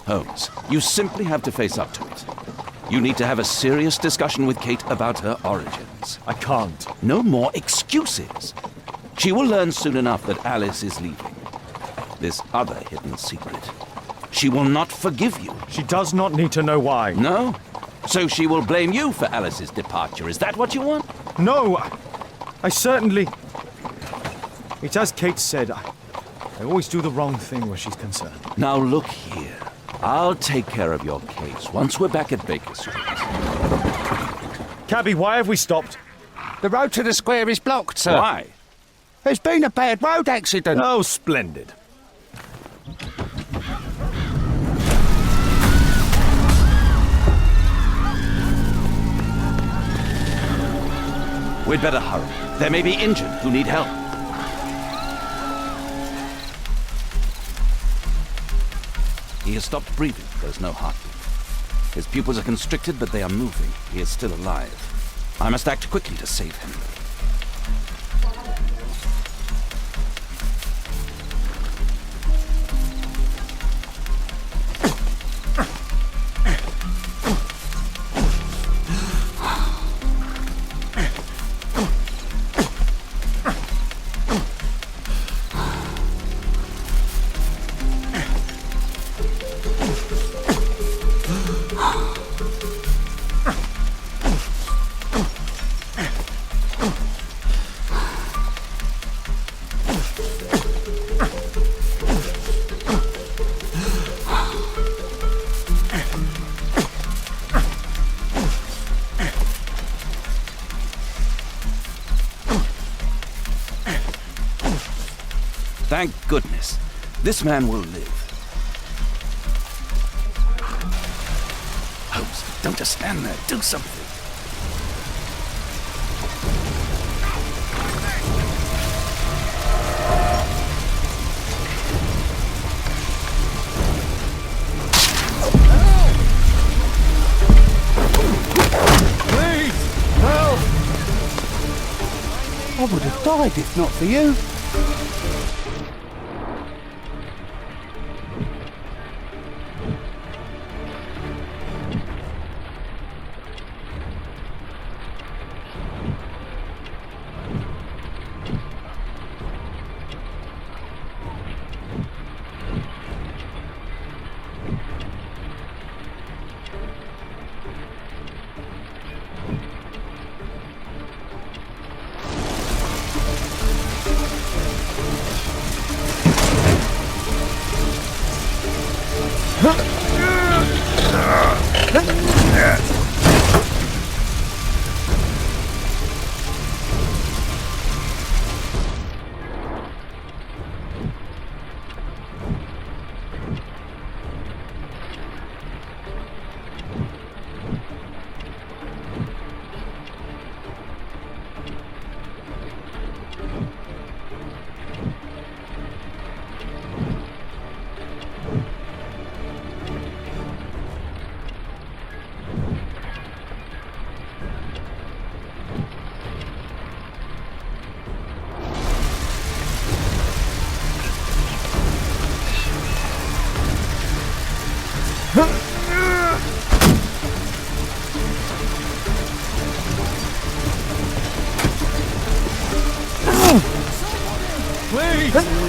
Holmes, you simply have to face up to it. You need to have a serious discussion with Kate about her origins. I can't. No more excuses. She will learn soon enough that Alice is leaving. This other hidden secret. She will not forgive you. She does not need to know why. No? So she will blame you for Alice's departure. Is that what you want? No! I certainly... It's as Kate said, I always do the wrong thing where she's concerned. Now look here. I'll take care of your case once we're back at Baker Street. Cabby, why have we stopped? The road to the square is blocked, sir. Why? There's been a bad road accident. Oh, splendid. We'd better hurry. There may be injured who need help. He has stopped breathing. There's no heartbeat. His pupils are constricted, but they are moving. He is still alive. I must act quickly to save him. Thank goodness. This man will live. Holmes, don't just stand there. Do something. Please! Help! I would have died if not for you. Please! Help!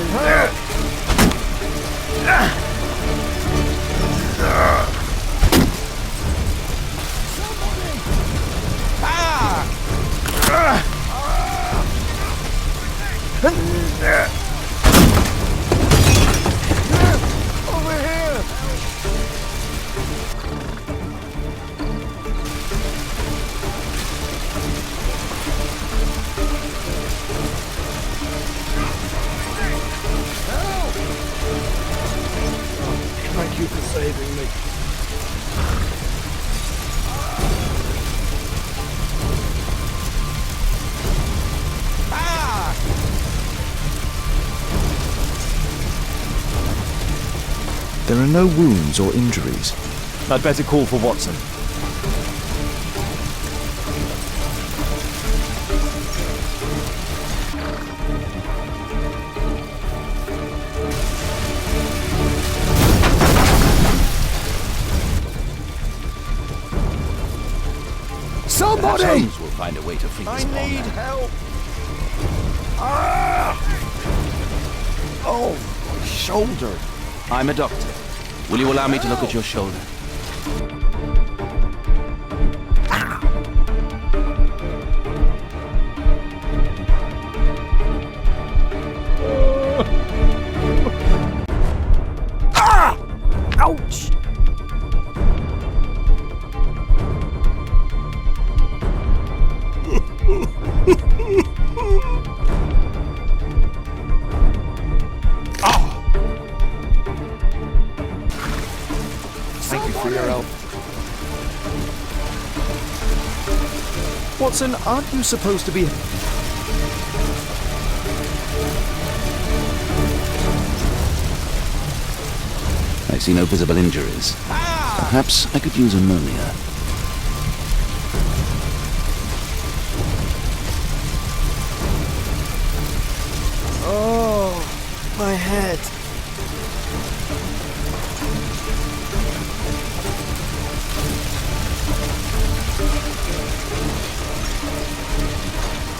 Over here! Thank you for saving me. There are no wounds or injuries. I'd better call for Watson. Perhaps Holmes will find a way to free this poor man. help! Ah! Oh, my shoulder. I'm a doctor. Will you allow me to look at your shoulder? Ouch! Thank you for your help. Watson, aren't you supposed to be... I see no visible injuries. Perhaps I could use ammonia. Oh, my head.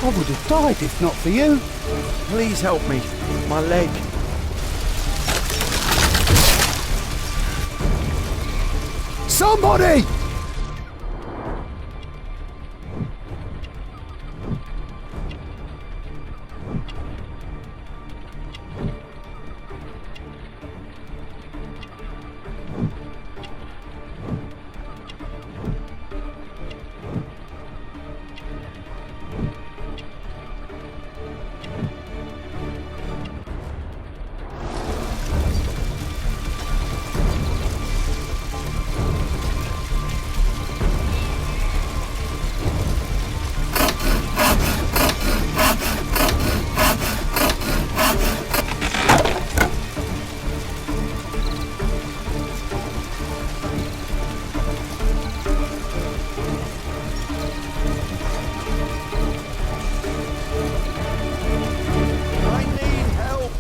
I would have died if not for you. Please help me. My leg. Somebody!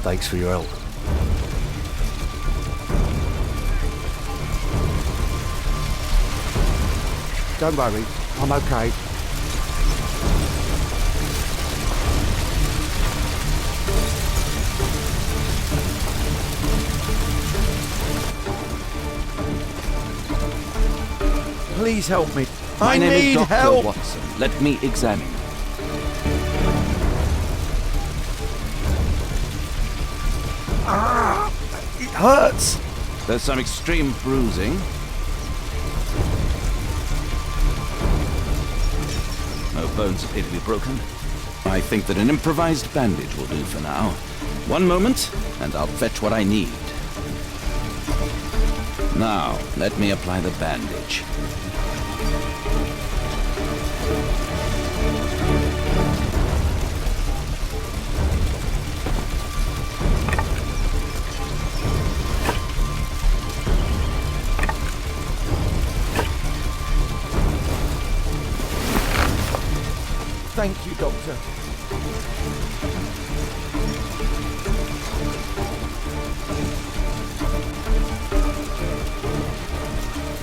Thanks for your help. Don't worry, I'm okay. Please help me. My I name need is Dr. help. Watson. Let me examine you. It hurts. There's some extreme bruising. No bones appear to be broken. I think that an improvised bandage will do for now. One moment, and I'll fetch what I need. Now, let me apply the bandage. Thank you, Doctor.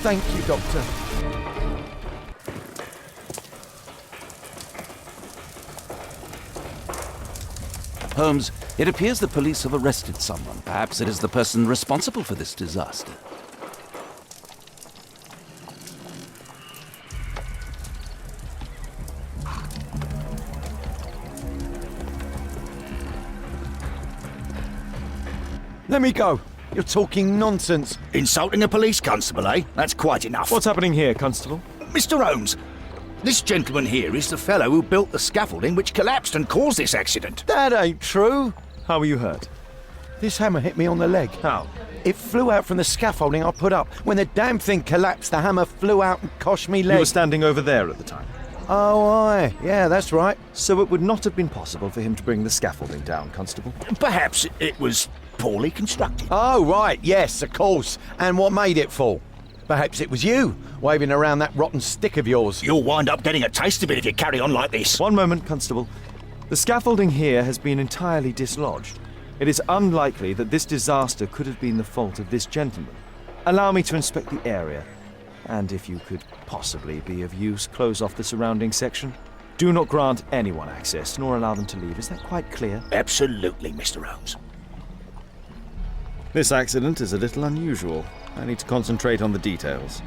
Thank you, Doctor. Holmes, it appears the police have arrested someone. Perhaps it is the person responsible for this disaster. Let me go. You're talking nonsense. Insulting a police constable, eh? That's quite enough. What's happening here, Constable? Mr. Holmes, this gentleman here is the fellow who built the scaffolding which collapsed and caused this accident. That ain't true. How were you hurt? This hammer hit me on the leg. How? It flew out from the scaffolding I put up. When the damn thing collapsed, the hammer flew out and coshed me leg. You were standing over there at the time. Oh, aye. Yeah, that's right. So it would not have been possible for him to bring the scaffolding down, Constable. Perhaps it was poorly constructed. Oh, right. Yes, of course. And what made it fall? Perhaps it was you, waving around that rotten stick of yours. You'll wind up getting a taste of it if you carry on like this. One moment, Constable. The scaffolding here has been entirely dislodged. It is unlikely that this disaster could have been the fault of this gentleman. Allow me to inspect the area. And if you could possibly be of use, close off the surrounding section. Do not grant anyone access, nor allow them to leave. Is that quite clear? Absolutely, Mr. Holmes. This accident is a little unusual. I need to concentrate on the details.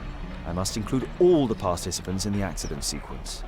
I must include all the participants in the accident sequence.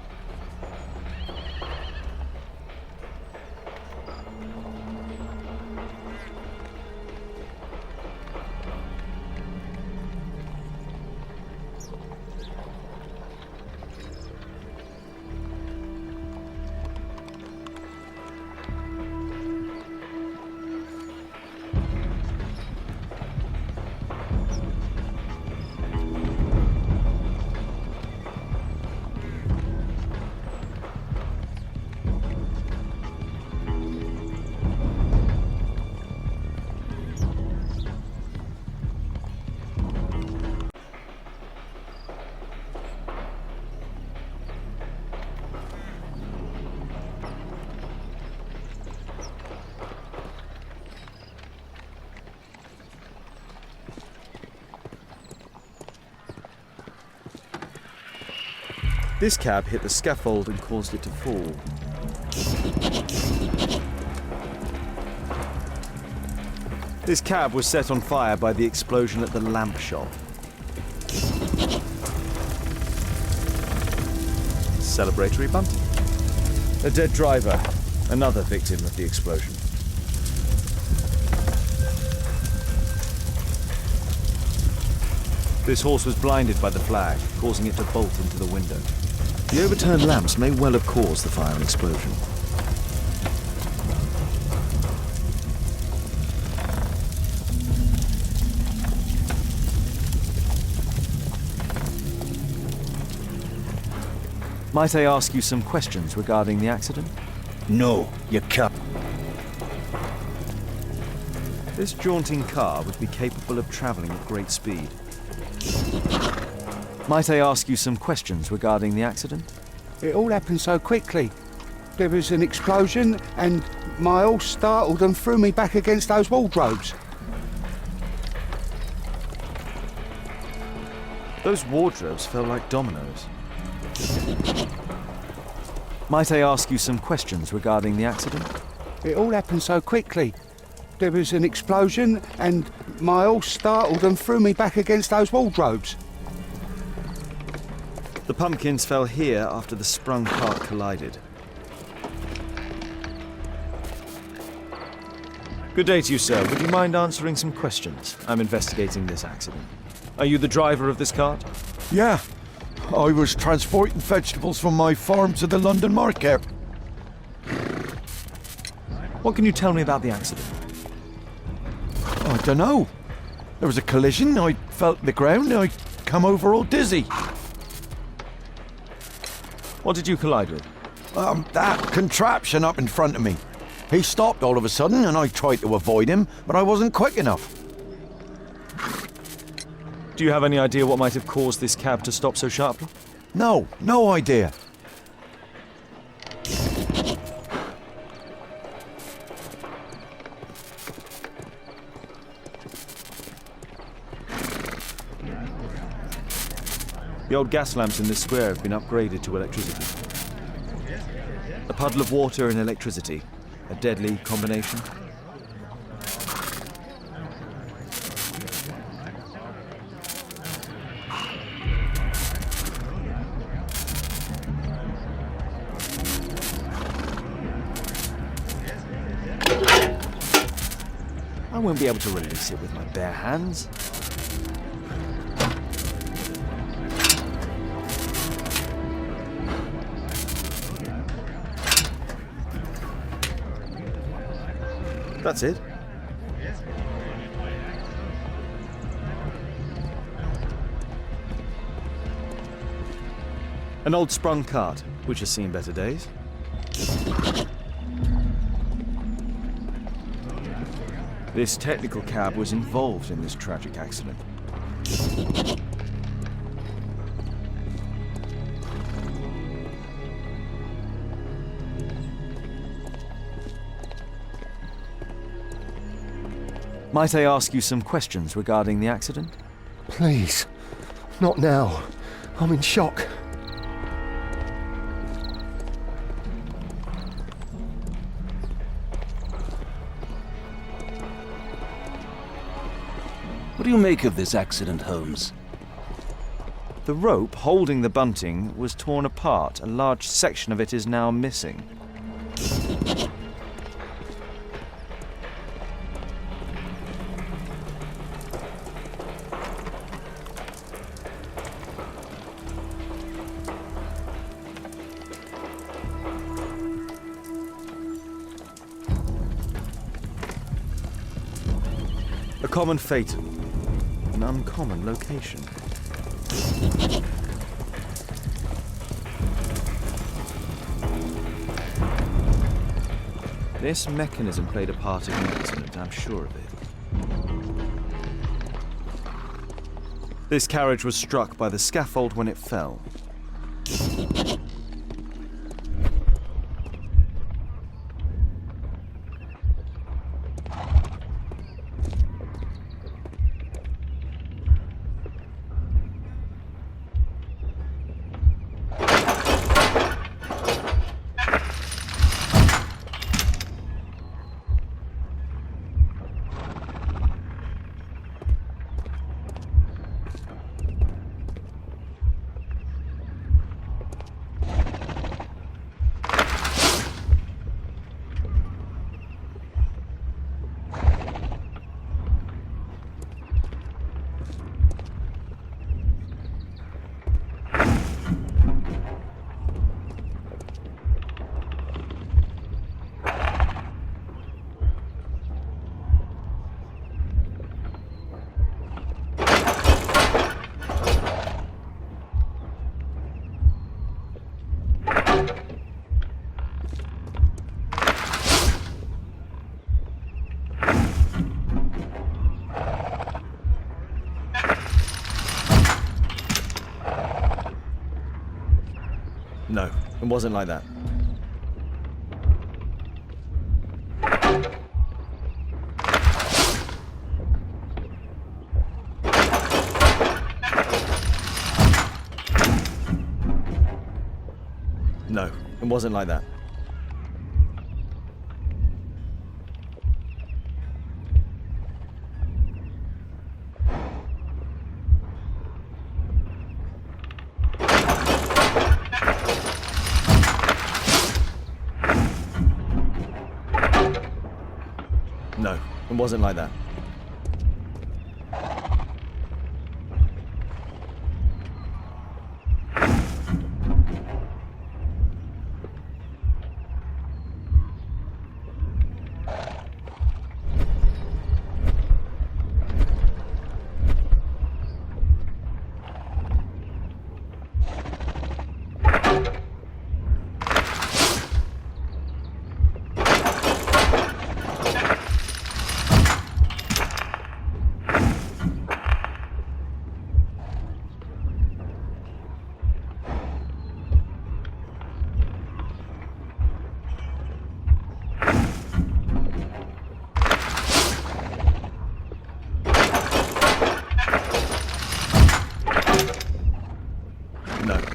This cab hit the scaffold and caused it to fall. This cab was set on fire by the explosion at the lamp shop. Celebratory bunting. A dead driver, another victim of the explosion. This horse was blinded by the flag, causing it to bolt into the window. The overturned lamps may well have caused the fire and explosion. Might I ask you some questions regarding the accident? No, you can't. This jaunting car would be capable of traveling at great speed. Might I ask you some questions regarding the accident? It all happened so quickly. There was an explosion and my horse startled and threw me back against those wardrobes. Those wardrobes fell like dominoes. Might I ask you some questions regarding the accident? It all happened so quickly. There was an explosion and my horse startled and threw me back against those wardrobes. The pumpkins fell here after the sprung cart collided. Good day to you, sir. Would you mind answering some questions? I'm investigating this accident. Are you the driver of this cart? Yeah, I was transporting vegetables from my farm to the London market. What can you tell me about the accident? I don't know. There was a collision, I felt the ground, I come over all dizzy. What did you collide with? That contraption up in front of me. He stopped all of a sudden and I tried to avoid him, but I wasn't quick enough. Do you have any idea what might have caused this cab to stop so sharply? No idea. The old gas lamps in this square have been upgraded to electricity. A puddle of water and electricity. A deadly combination. I won't be able to release it with my bare hands. That's it. An old sprung cart, which has seen better days. This technical cab was involved in this tragic accident. Might I ask you some questions regarding the accident? Please, Not now. I'm in shock. What do you make of this accident, Holmes? The rope holding the bunting was torn apart. A large section of it is now missing. A common fate, an uncommon location. This mechanism played a part in the accident, I'm sure of it. This carriage was struck by the scaffold when it fell. No, it wasn't like that. No, it wasn't like that. No, it wasn't like that.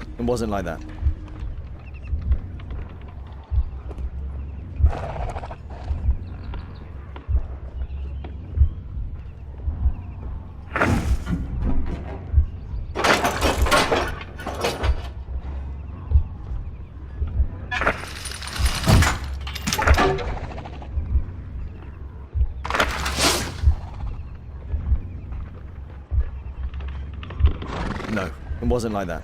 No, it wasn't like that. No, it wasn't like that.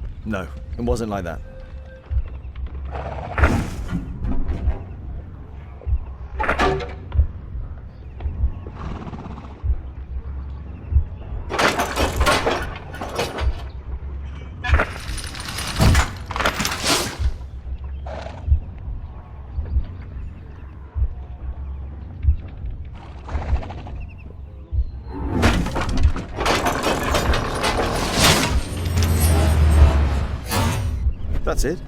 No, it wasn't like that. That's it.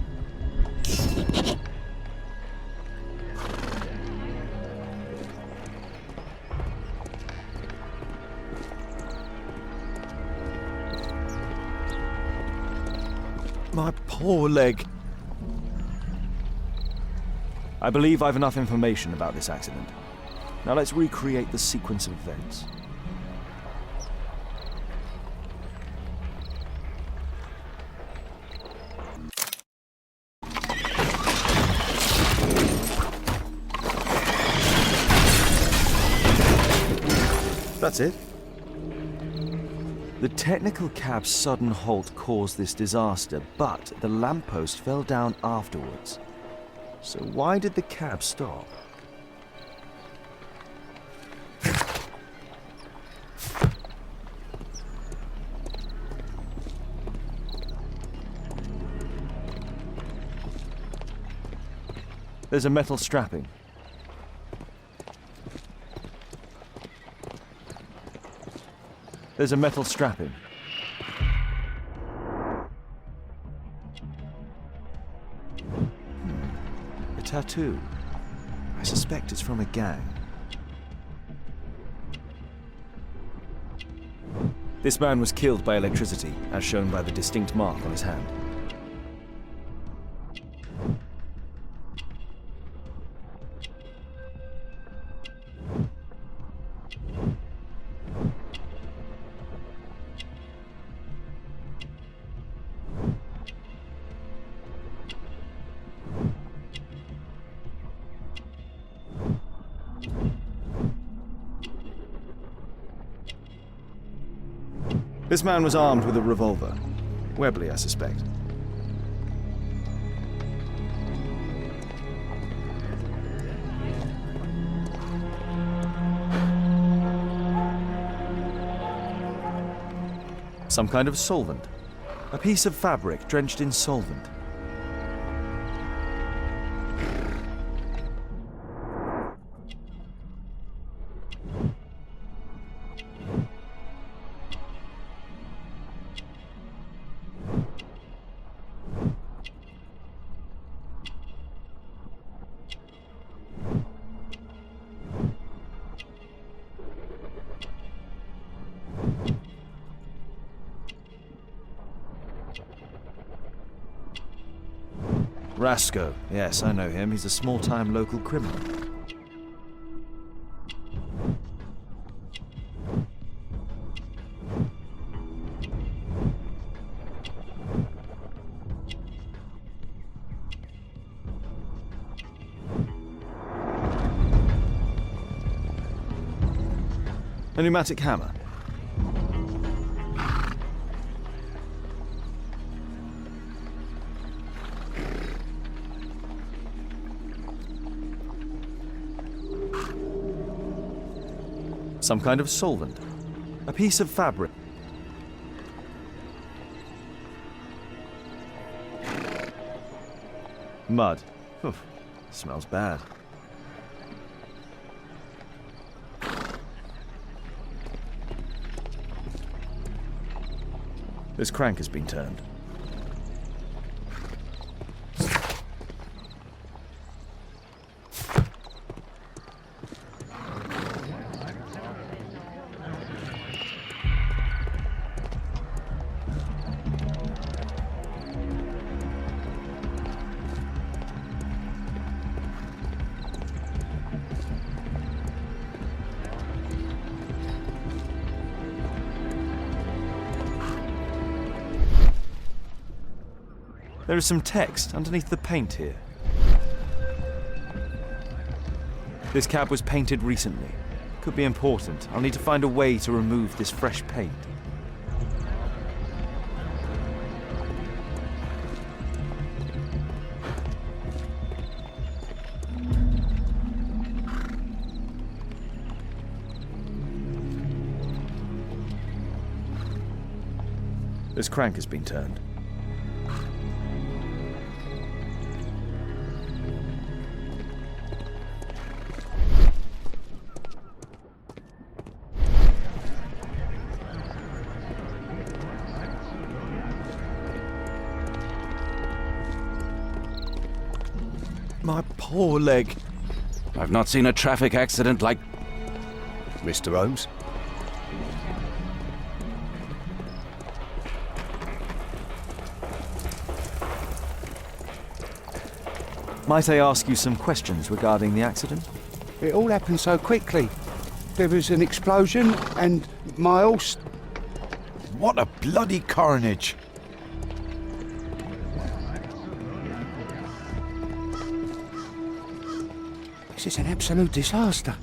My poor leg. I believe I've enough information about this accident. Now let's recreate the sequence of events. That's it. The technical cab's sudden halt caused this disaster, but the lamppost fell down afterwards. So why did the cab stop? There's a metal strapping. There's a metal strapping. A tattoo. I suspect it's from a gang. This man was killed by electricity, as shown by the distinct mark on his hand. This man was armed with a revolver. Webley, I suspect. Some kind of solvent. A piece of fabric drenched in solvent. Rasco. Yes, I know him. He's a small-time local criminal. A pneumatic hammer. Some kind of solvent. A piece of fabric. Mud. Oof, smells bad. This crank has been turned. There is some text underneath the paint here. This cab was painted recently. Could be important. I'll need to find a way to remove this fresh paint. This crank has been turned. My poor leg. I've not seen a traffic accident like... Mr. Holmes? Might I ask you some questions regarding the accident? It all happened so quickly. There was an explosion and my horse... What a bloody carnage. This is an absolute disaster.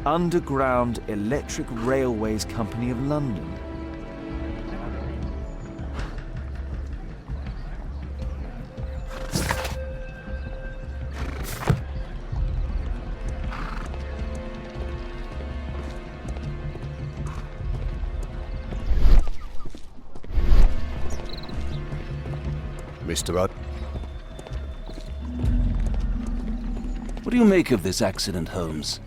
Underground Electric Railways Company of London. Mr. Holmes? What do you make of this accident, Holmes?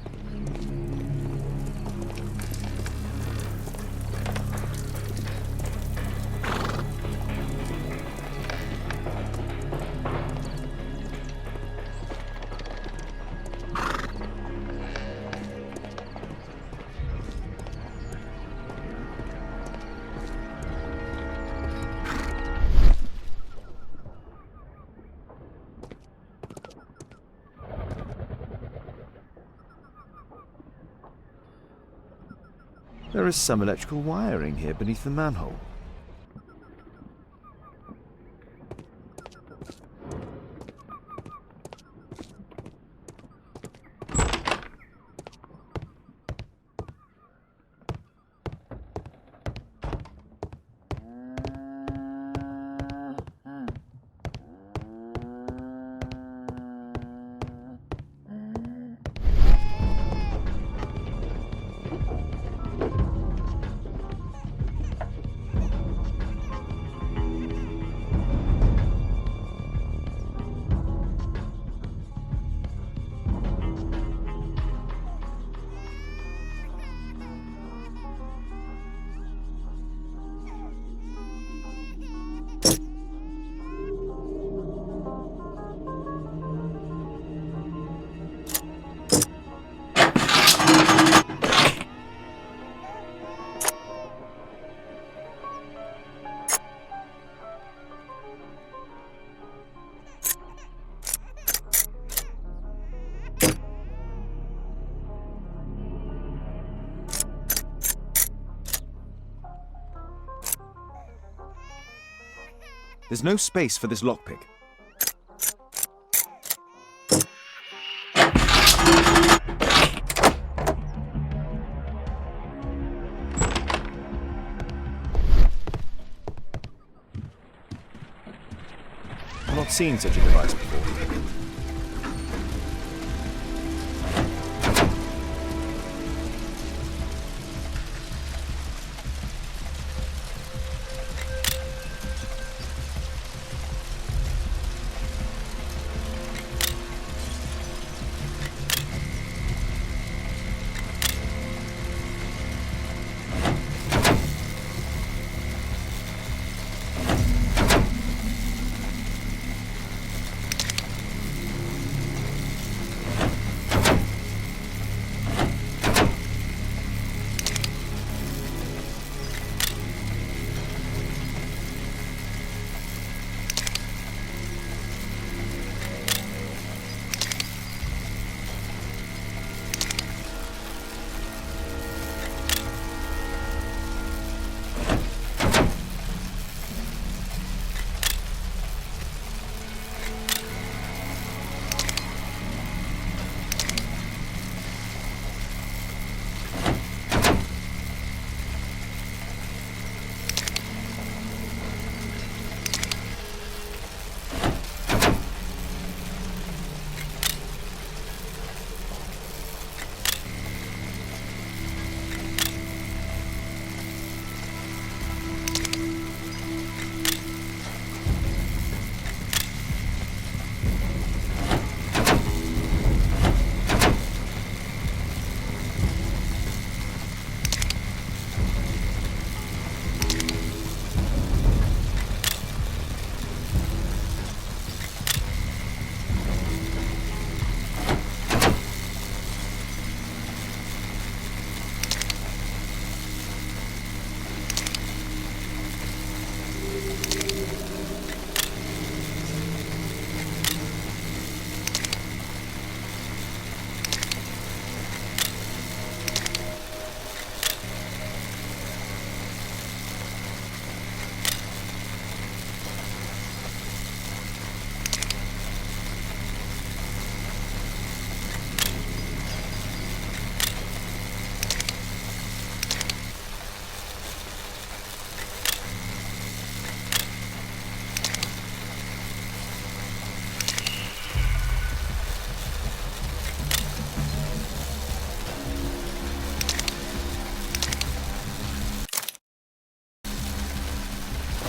There is some electrical wiring here beneath the manhole. There's no space for this lockpick. I've not seen such a device before.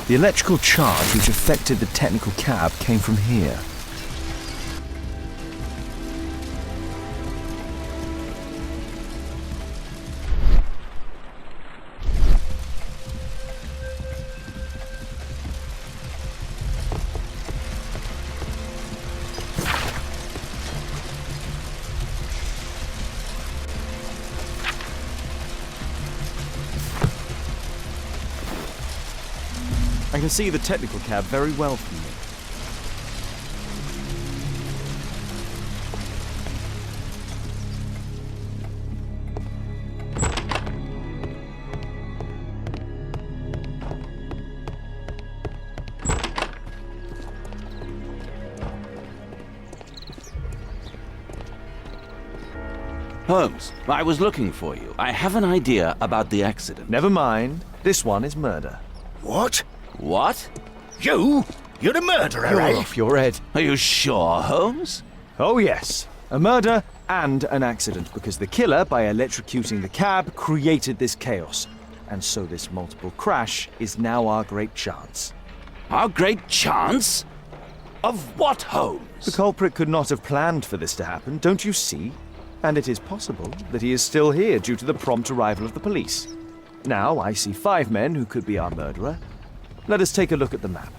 The electrical charge which affected the technical cab came from here. I can see the technical cab very well from here. Holmes, I was looking for you. I have an idea about the accident. Never mind. This one is murder. What? What? You? You're the murderer, You're eh? off your head. Are you sure, Holmes? Oh yes, a murder and an accident, because the killer, by electrocuting the cab, created this chaos. And so this multiple crash is now our great chance. Our great chance? Of what, Holmes? The culprit could not have planned for this to happen, don't you see? And it is possible that he is still here due to the prompt arrival of the police. Now I see 5 men who could be our murderer. Let us take a look at the map.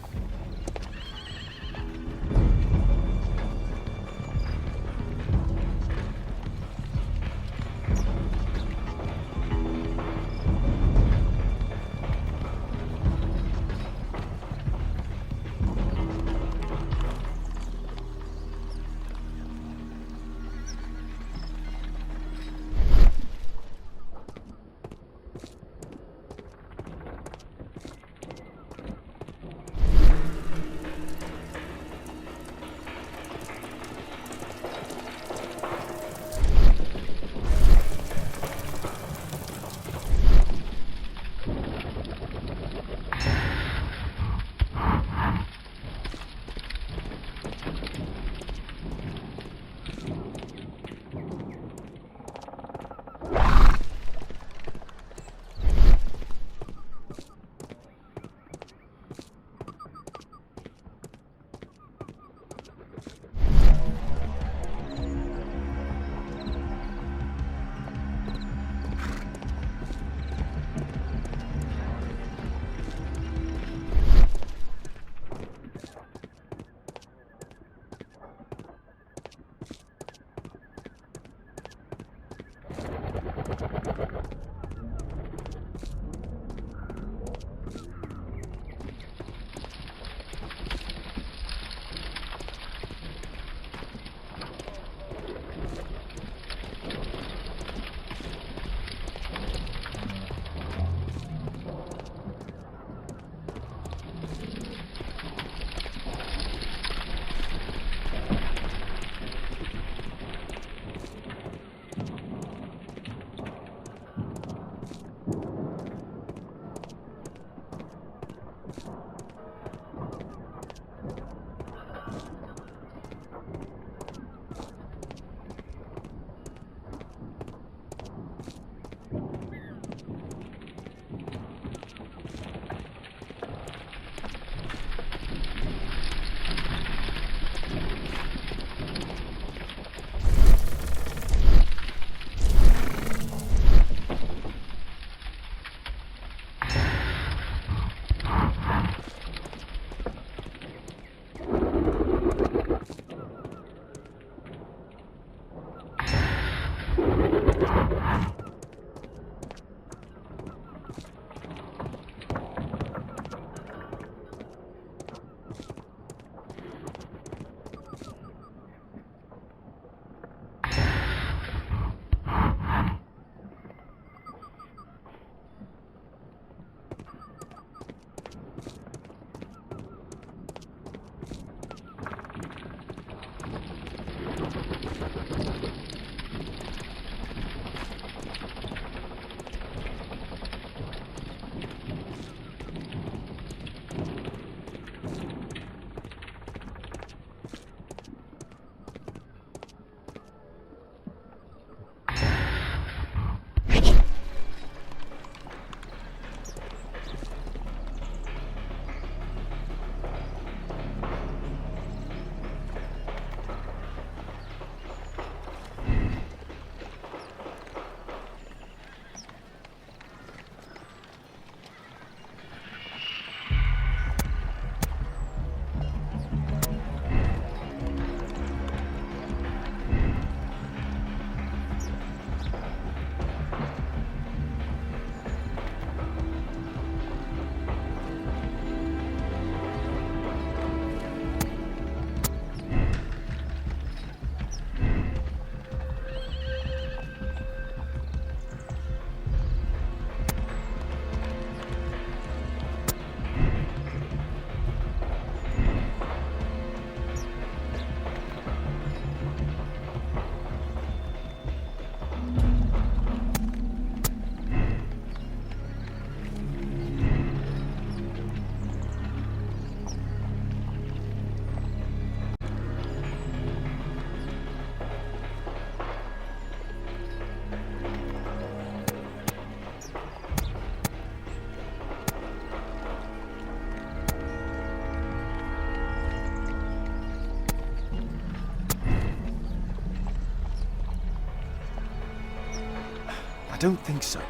I don't think so.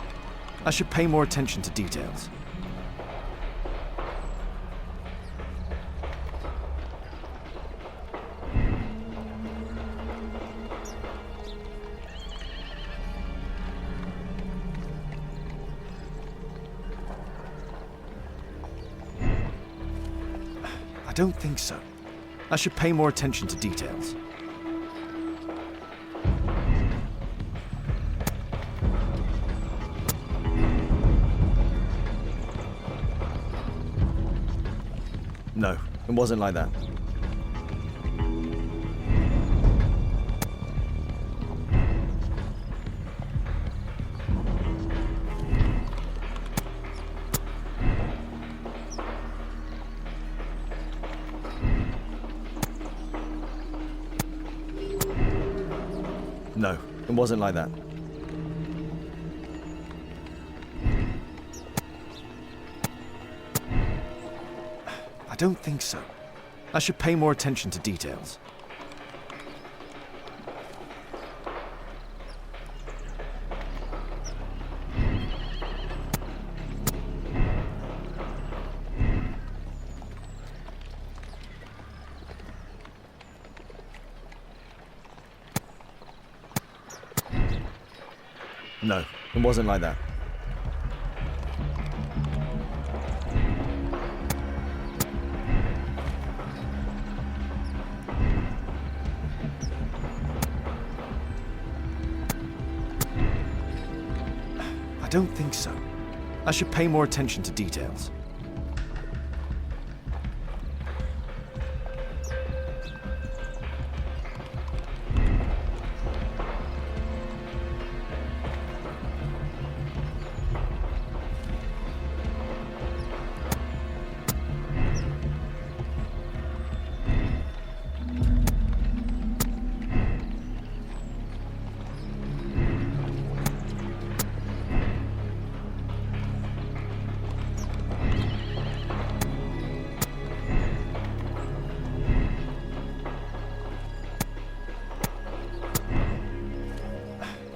I should pay more attention to details. I don't think so. I should pay more attention to details. No, it wasn't like that. No, it wasn't like that. I don't think so. I should pay more attention to details. No, it wasn't like that. I don't think so. I should pay more attention to details.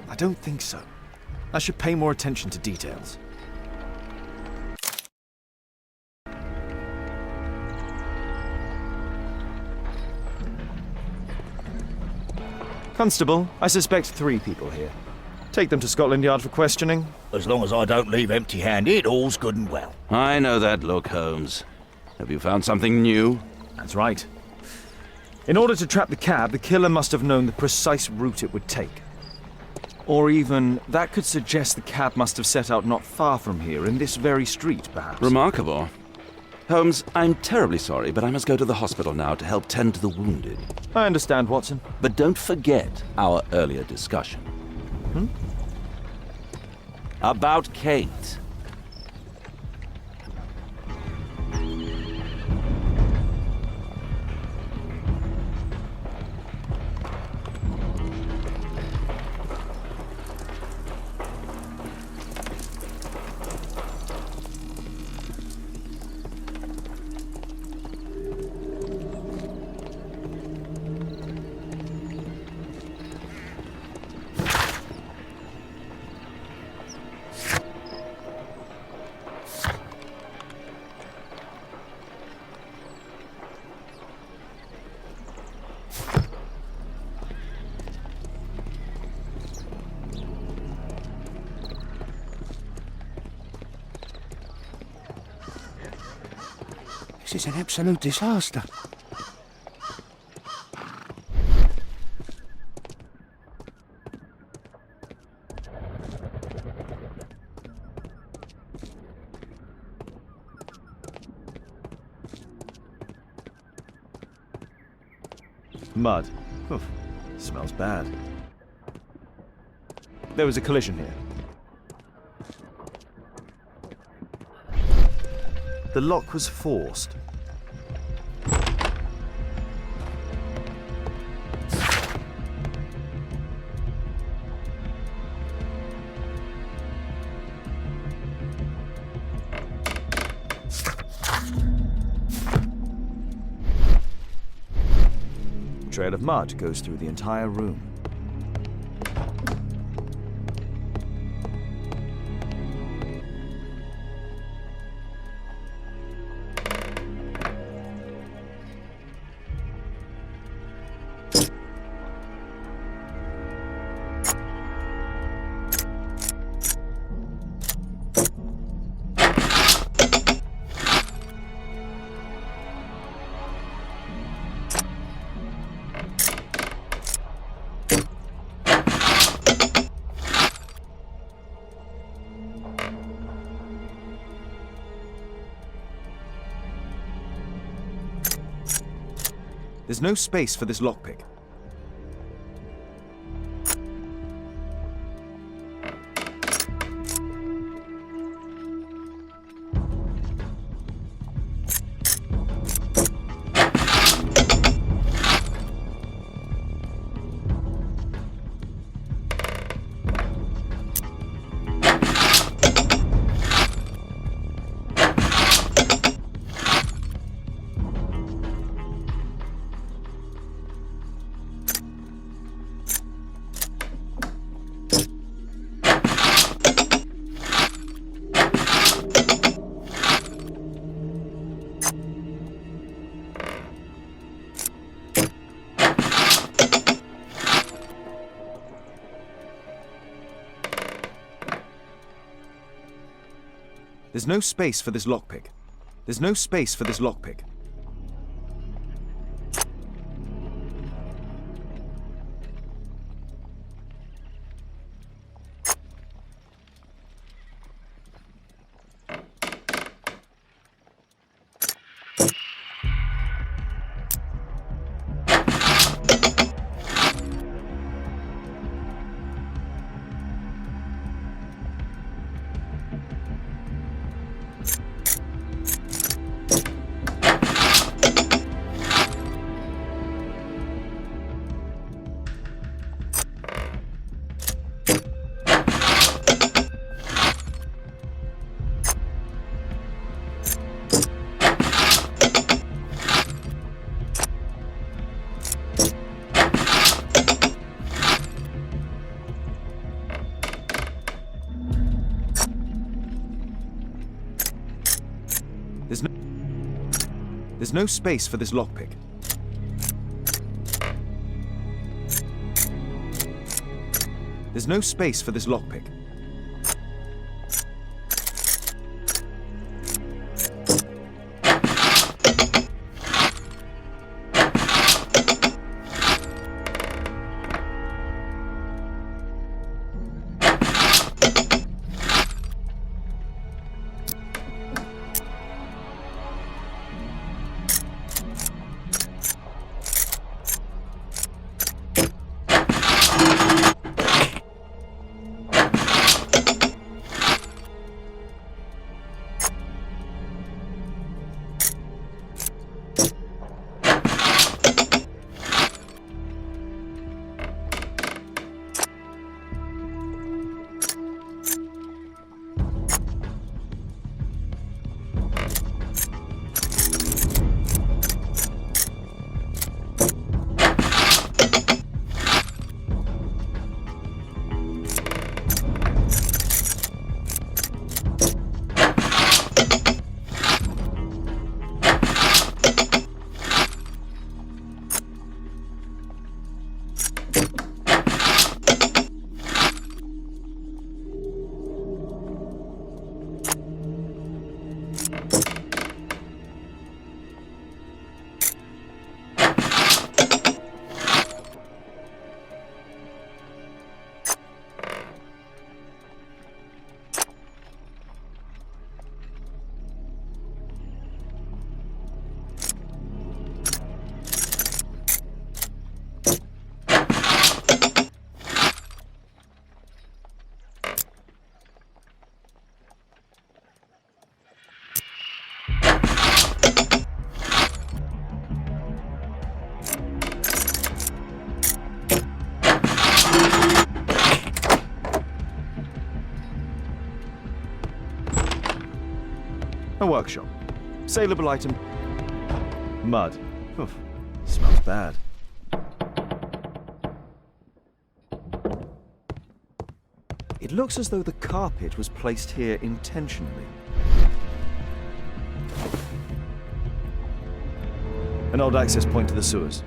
I don't think so. I should pay more attention to details. Constable, I suspect 3 people here. Take them to Scotland Yard for questioning. As long as I don't leave empty-handed, all's good and well. I know that look, Holmes. Have you found something new? That's right. In order to trap the cab, the killer must have known the precise route it would take. Or even, that could suggest the cab must have set out not far from here, in this very street, perhaps. Remarkable. Holmes, I'm terribly sorry, but I must go to the hospital now to help tend to the wounded. I understand, Watson. But don't forget our earlier discussion. About Kate. This is an absolute disaster. Mud. Oof. Smells bad. There was a collision here. The lock was forced. A trail of mud goes through the entire room. There's no space for this lockpick. There's no space for this lockpick. There's no space for this lockpick. There's no space for this lockpick. There's no space for this lockpick. A workshop. Saleable item. Mud. Oof. Smells bad. It looks as though the carpet was placed here intentionally. An old access point to the sewers.